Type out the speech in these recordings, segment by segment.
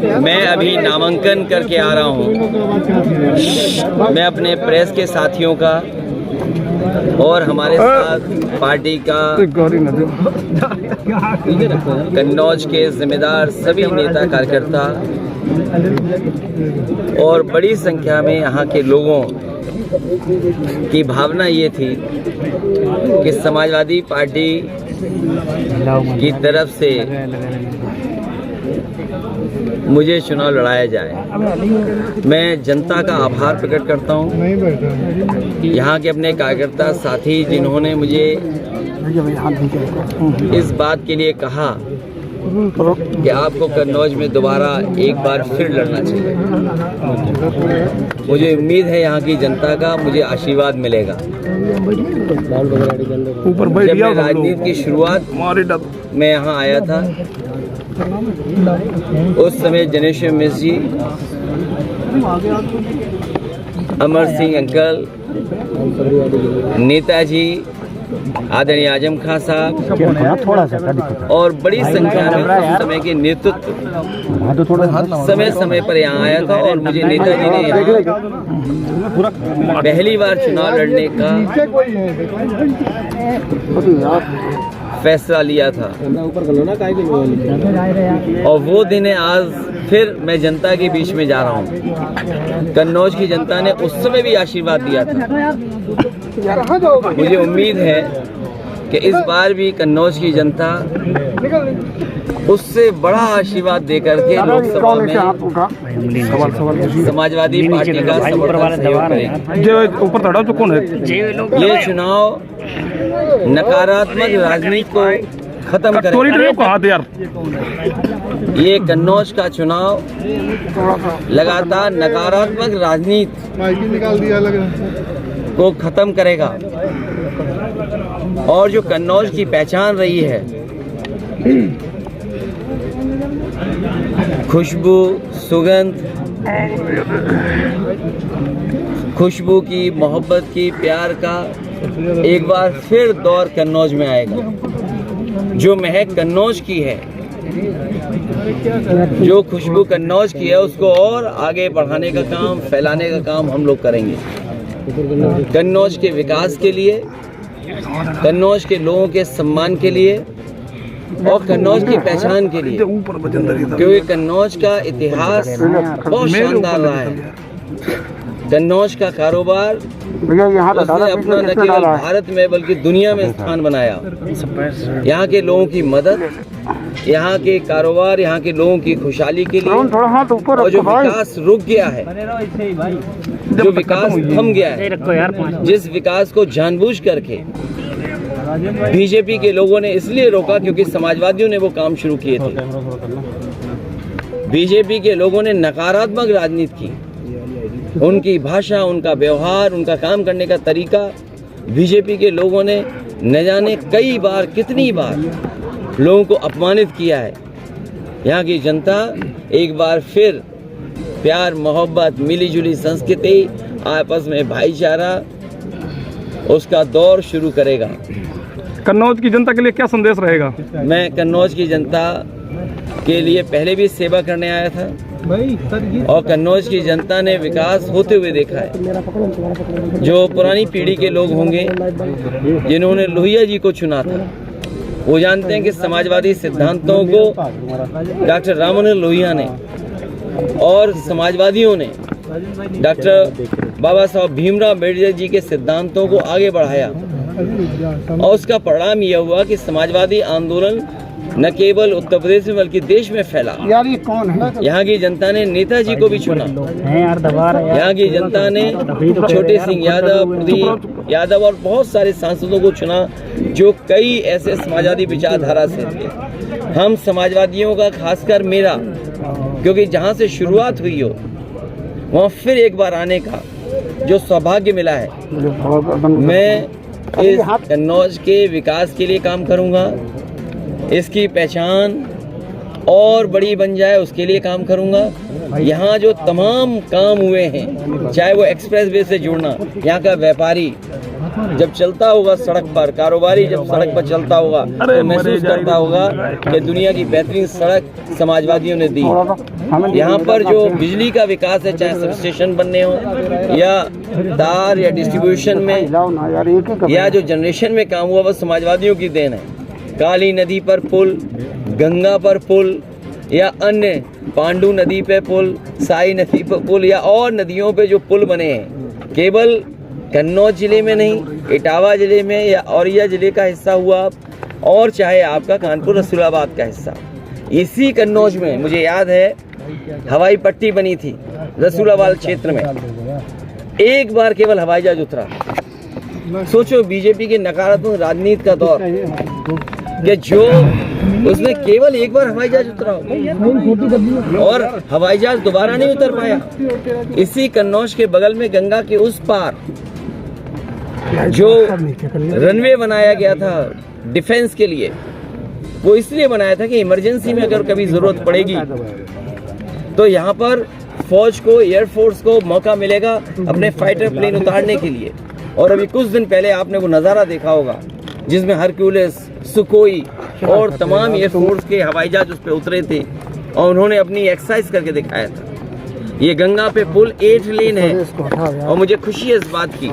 मैं अभी नामांकन करके आ रहा हूँ। मैं अपने प्रेस के साथियों का और हमारे साथ पार्टी का कन्नौज के जिम्मेदार सभी नेता कार्यकर्ता और बड़ी संख्या में यहाँ के लोगों की भावना ये थी कि समाजवादी पार्टी की तरफ से मुझे चुनाव लड़ाया जाए। मैं जनता का आभार प्रकट करता हूँ, यहाँ के अपने कार्यकर्ता साथी जिन्होंने मुझे इस बात के लिए कहा कि आपको कन्नौज में दोबारा एक बार फिर लड़ना चाहिए। मुझे उम्मीद है यहाँ की जनता का मुझे आशीर्वाद मिलेगा। जब मैं राजनीति की शुरुआत में यहाँ आया था, उस समय जनेश्वर मिश्र जी, अमर सिंह अंकल, नेताजी आदरणीय आजम खान साहब और बड़ी संख्या में उस समय के नेतृत्व समय समय पर यहाँ आया था और मुझे नेताजी ने यहाँ पहली बार चुनाव लड़ने का फैसला लिया था। और वो दिन है आज फिर मैं जनता के बीच में जा रहा हूँ। कन्नौज की जनता ने उस समय भी आशीर्वाद दिया था। मुझे उम्मीद है कि इस बार भी कन्नौज की जनता उससे बड़ा आशीर्वाद देकर के लोकसभा में समाजवादी पार्टी का समर्थन सहयोग करेगी। ये चुनाव नकारात्मक राजनीति को खत्म करेगा। ये कन्नौज का चुनाव लगातार नकारात्मक राजनीति को खत्म करेगा और जो कन्नौज की पहचान रही है, खुशबू, सुगंध, खुशबू की, मोहब्बत की, प्यार का एक बार फिर दौर कन्नौज में आएगा। जो महक कन्नौज की है, जो खुशबू कन्नौज की है, उसको और आगे बढ़ाने का काम, फैलाने का काम हम लोग करेंगे। कन्नौज के विकास के लिए, कन्नौज के लोगों के सम्मान के लिए और कन्नौज की पहचान के लिए, क्योंकि कन्नौज का इतिहास बहुत शानदार रहा है। कन्नौज का कारोबार उसने अपना न केवल भारत में बल्कि दुनिया में स्थान बनाया। यहाँ के लोगों की मदद, यहाँ के कारोबार, यहाँ के लोगों की खुशहाली के लिए, और जो विकास रुक गया है, जो विकास थम गया है, जिस विकास को जानबूझ करके बीजेपी के लोगों ने इसलिए रोका क्योंकि समाजवादियों ने वो काम शुरू किए थे। बीजेपी के लोगों ने नकारात्मक राजनीति की। उनकी भाषा, उनका व्यवहार, उनका काम करने का तरीका, बीजेपी के लोगों ने न जाने कई बार, कितनी बार लोगों को अपमानित किया है। यहाँ की जनता एक बार फिर प्यार, मोहब्बत, मिलीजुली संस्कृति, आपस में भाईचारा, उसका दौर शुरू करेगा। कन्नौज की जनता के लिए क्या संदेश रहेगा? मैं कन्नौज की जनता के लिए पहले भी सेवा करने आया था और कन्नौज की जनता ने विकास होते हुए देखा है। जो पुरानी पीढ़ी के लोग होंगे जिन्होंने लोहिया जी को चुना था, वो जानते हैं कि समाजवादी सिद्धांतों को डॉक्टर राममनोहर लोहिया ने और समाजवादियों ने डॉक्टर बाबा साहब भीमराव अम्बेडकर जी के सिद्धांतों को आगे बढ़ाया और उसका परिणाम यह हुआ कि समाजवादी आंदोलन न केवल उत्तर प्रदेश में बल्कि देश में फैला। यार ये कौन है? यहाँ की जनता ने नेताजी को भी चुना। यहाँ की जनता ने छोटे सिंह यादव, प्रदीप यादव और बहुत सारे सांसदों को चुना जो कई ऐसे समाजवादी विचारधारा से थे। हम समाजवादियों का, खासकर मेरा, क्योंकि जहाँ से शुरुआत हुई हो वहाँ फिर एक बार आने का जो सौभाग्य मिला है, मैं इस कन्नौज के विकास के लिए काम करूँगा। इसकी पहचान और बड़ी बन जाए उसके लिए काम करूँगा। यहाँ जो तमाम काम हुए हैं, चाहे वो एक्सप्रेस वे से जुड़ना, यहाँ का व्यापारी जब चलता होगा सड़क पर, कारोबारी जब सड़क पर चलता होगा तो महसूस करता होगा कि दुनिया की बेहतरीन सड़क समाजवादियों ने दी। यहाँ पर जो बिजली का विकास है, चाहे सब स्टेशन बनने हो या तार या डिस्ट्रीब्यूशन में या जो जनरेशन में काम हुआ, वो समाजवादियों की देन है। काली नदी पर पुल, गंगा पर पुल या अन्य पांडु नदी पे पुल, साई नदी पर पुल या और नदियों पे जो पुल बने हैं, केवल कन्नौज जिले में नहीं, इटावा जिले में या औरैया जिले का हिस्सा हुआ और चाहे आपका कानपुर रसूलाबाद का हिस्सा, इसी कन्नौज में मुझे याद है हवाई पट्टी बनी थी रसूलाबाद क्षेत्र में। एक बार केवल हवाई जहाज उतरा। सोचो बीजेपी के नकारात्मक राजनीति का दौर कि जो उसने केवल एक बार हवाई जहाज उतरा और हवाई जहाज दोबारा नहीं उतर पाया। इसी कन्नौज के बगल में गंगा के उस पार जो रनवे बनाया गया था डिफेंस के लिए, वो इसलिए बनाया था कि इमरजेंसी में अगर कभी जरूरत पड़ेगी तो यहाँ पर फौज को, एयरफोर्स को मौका मिलेगा अपने फाइटर प्लेन उतारने के लिए। और अभी कुछ दिन पहले आपने वो नज़ारा देखा होगा जिसमें हरक्यूलिस, सुकोई और तमाम एयरफोर्स के हवाई जहाज उस पर उतरे थे और उन्होंने अपनी एक्सरसाइज करके दिखाया था। ये गंगा पे पुल 8 लेन है और मुझे खुशी है इस बात की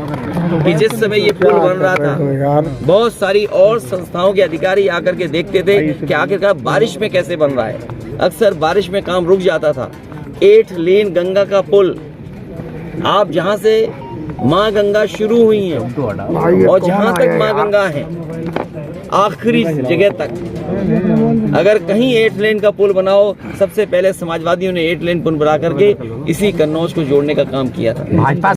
कि जिस समय ये पुल बन रहा था बहुत सारी और संस्थाओं के अधिकारी आकर के देखते थे कि आखिरकार बारिश में कैसे बन रहा है। अक्सर बारिश में काम रुक जाता था। 8 लेन गंगा का पुल, आप जहाँ से माँ गंगा शुरू हुई है और जहाँ तक माँ गंगा है आखिरी जगह तक, अगर कहीं 8 लेन का पुल बनाओ, सबसे पहले समाजवादियों ने 8 लेन पुल बना करके इसी कन्नौज को जोड़ने का काम किया था।